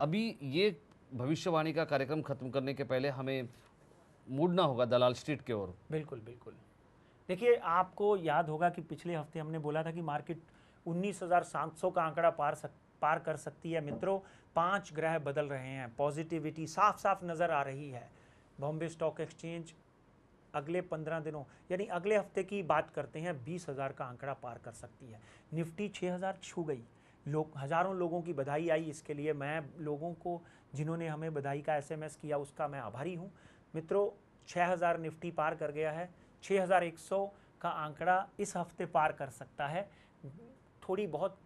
अभी ये भविष्यवाणी का कार्यक्रम खत्म करने के पहले हमें मुड़ना होगा दलाल स्ट्रीट की ओर। बिल्कुल बिल्कुल। देखिए, आपको याद होगा कि पिछले हफ्ते हमने बोला था कि मार्केट 19,700 का आंकड़ा पार कर सकती है। मित्रों, 5 ग्रह बदल रहे हैं, पॉजिटिविटी साफ साफ नज़र आ रही है। बॉम्बे स्टॉक एक्सचेंज अगले 15 दिनों यानी अगले हफ्ते की बात करते हैं, 20,000 का आंकड़ा पार कर सकती है। निफ्टी 6,000 छू गई। हज़ारों लोगों की बधाई आई, इसके लिए मैं लोगों को जिन्होंने हमें बधाई का एसएमएस किया उसका मैं आभारी हूँ। मित्रों, 6,000 निफ्टी पार कर गया है। 6,100 का आंकड़ा इस हफ्ते पार कर सकता है। थोड़ी बहुत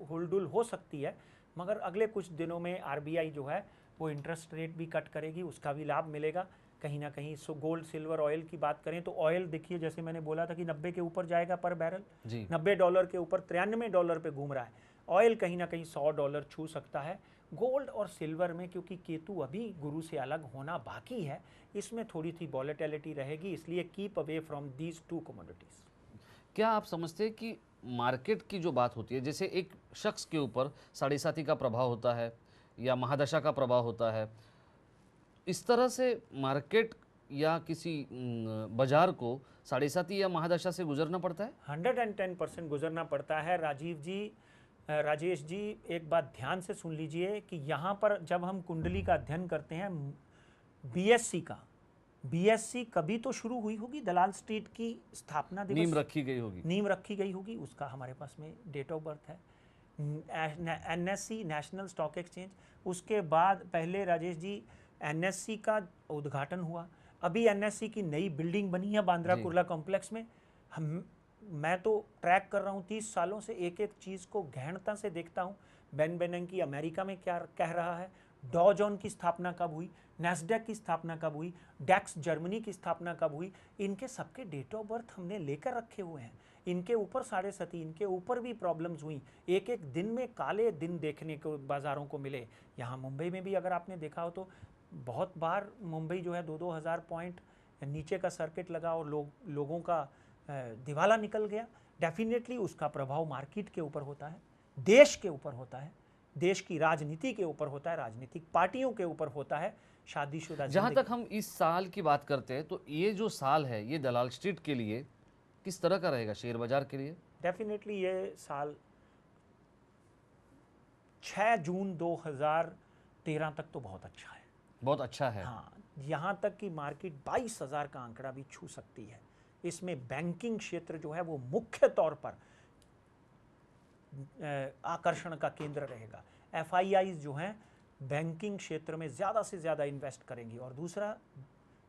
हुलडुल हो सकती है, मगर अगले कुछ दिनों में आरबीआई जो है वो इंटरेस्ट रेट भी कट करेगी, उसका भी लाभ मिलेगा कहीं ना कहीं। सो गोल्ड सिल्वर ऑयल की बात करें तो ऑयल देखिए, जैसे मैंने बोला था कि 90 के ऊपर जाएगा पर बैरल, $90 के ऊपर, $93 पे घूम रहा है। ऑयल कहीं ना कहीं $100 छू सकता है। गोल्ड और सिल्वर में क्योंकि केतु अभी गुरु से अलग होना बाकी है, इसमें थोड़ी सी वॉलेटिलिटी रहेगी, इसलिए keep away from these two commodities. क्या आप समझते हैं कि मार्केट की जो बात होती है, जैसे एक शख्स के ऊपर साढ़े साती का प्रभाव होता है या महादशा का प्रभाव होता है, इस तरह से मार्केट या किसी बाजार को साढ़े साती या महादशा से गुजरना पड़ता है? 110% गुजरना पड़ता है। राजीव जी, राजेश जी, एक बात ध्यान से सुन लीजिए कि यहाँ पर जब हम कुंडली का अध्ययन करते हैं, बीएससी कभी तो शुरू हुई होगी, दलाल स्ट्रीट की स्थापना दिवस नींव रखी गई होगी, नींव रखी गई होगी, उसका हमारे पास में डेट ऑफ बर्थ है। एनएससी, नेशनल स्टॉक एक्सचेंज, उसके बाद पहले राजेश जी एनएससी का उद्घाटन हुआ। अभी एनएससी की नई बिल्डिंग बनी है बांद्रा कुर्ला कॉम्प्लेक्स में। मैं तो ट्रैक कर रहा हूँ 30 सालों से, एक एक चीज़ को गहनता से देखता हूँ। बेन बेनेंकी अमेरिका में क्या कह रहा है, डॉ जॉन की स्थापना कब हुई, नैस्डैक की स्थापना कब हुई, डैक्स जर्मनी की स्थापना कब हुई, इनके सबके डेट ऑफ बर्थ हमने लेकर रखे हुए हैं। इनके ऊपर 7.5, इनके ऊपर भी प्रॉब्लम्स हुई, एक एक दिन में काले दिन देखने को बाज़ारों को मिले। यहाँ मुंबई में भी अगर आपने देखा हो तो बहुत बार मुंबई जो है 2-2 हज़ार पॉइंट नीचे का सर्किट लगा और लोगों का दिवाला निकल गया। डेफिनेटली उसका प्रभाव मार्केट के ऊपर होता है, देश के ऊपर होता है, देश की राजनीति के ऊपर होता है, राजनीतिक पार्टियों के ऊपर होता है, शादीशुदा। जहाँ तक हम इस साल की बात करते हैं तो ये जो साल है ये दलाल स्ट्रीट के लिए किस तरह का रहेगा, शेयर बाजार के लिए? डेफिनेटली ये साल 6 जून 2013 तक तो बहुत अच्छा है, बहुत अच्छा है। हाँ, यहाँ तक कि मार्केट 22,000 का आंकड़ा भी छू सकती है। इसमें बैंकिंग क्षेत्र जो है वो मुख्य तौर पर आकर्षण का केंद्र रहेगा। एफआईआईज जो हैं बैंकिंग क्षेत्र में ज़्यादा से ज़्यादा इन्वेस्ट करेंगी। और दूसरा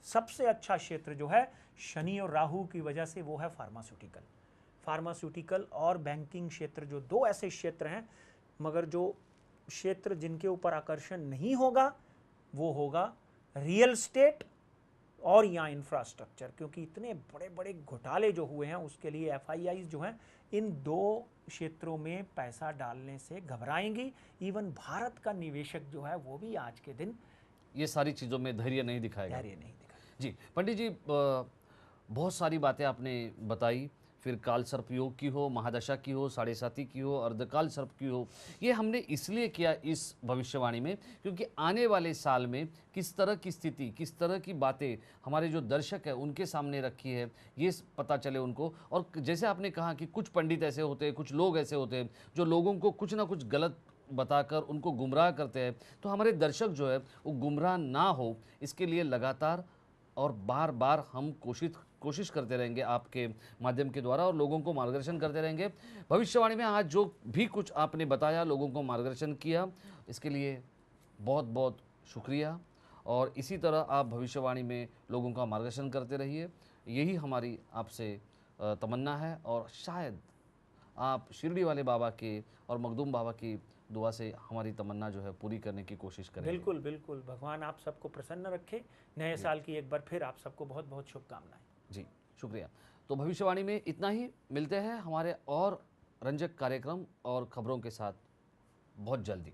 सबसे अच्छा क्षेत्र जो है शनि और राहु की वजह से वो है फार्मास्यूटिकल और बैंकिंग क्षेत्र, जो दो ऐसे क्षेत्र हैं। मगर जो क्षेत्र जिनके ऊपर आकर्षण नहीं होगा वो होगा रियल स्टेट और या इंफ्रास्ट्रक्चर, क्योंकि इतने बड़े बड़े घोटाले जो हुए हैं उसके लिए एफआईआईज जो हैं इन दो क्षेत्रों में पैसा डालने से घबराएंगी। इवन भारत का निवेशक जो है वो भी आज के दिन ये सारी चीज़ों में धैर्य नहीं दिखाएगा। जी पंडित जी, बहुत सारी बातें आपने बताई, फिर काल सर्प योग की हो, महादशा की हो, साढ़े साती की हो, अर्धकाल सर्प की हो, ये हमने इसलिए किया इस भविष्यवाणी में क्योंकि आने वाले साल में किस तरह की स्थिति, किस तरह की बातें हमारे जो दर्शक है उनके सामने रखी है, ये पता चले उनको। और जैसे आपने कहा कि कुछ पंडित ऐसे होते हैं, कुछ लोग ऐसे होते हैं जो लोगों को कुछ ना कुछ गलत बताकर उनको गुमराह करते हैं, तो हमारे दर्शक जो है वो गुमराह ना हो, इसके लिए लगातार और बार बार हम कोशिश करते रहेंगे आपके माध्यम के द्वारा और लोगों को मार्गदर्शन करते रहेंगे। भविष्यवाणी में आज जो भी कुछ आपने बताया, लोगों को मार्गदर्शन किया, इसके लिए बहुत बहुत शुक्रिया। और इसी तरह आप भविष्यवाणी में लोगों का मार्गदर्शन करते रहिए, यही हमारी आपसे तमन्ना है। और शायद आप शिरडी वाले बाबा के और मखदूम बाबा की दुआ से हमारी तमन्ना जो है पूरी करने की कोशिश करेंगे। बिल्कुल बिल्कुल, भगवान आप सबको प्रसन्न रखे। नए साल की एक बार फिर आप सबको बहुत बहुत शुभकामनाएं। जी शुक्रिया। तो भविष्यवाणी में इतना ही, मिलते हैं हमारे और रंजक कार्यक्रम और खबरों के साथ बहुत जल्दी।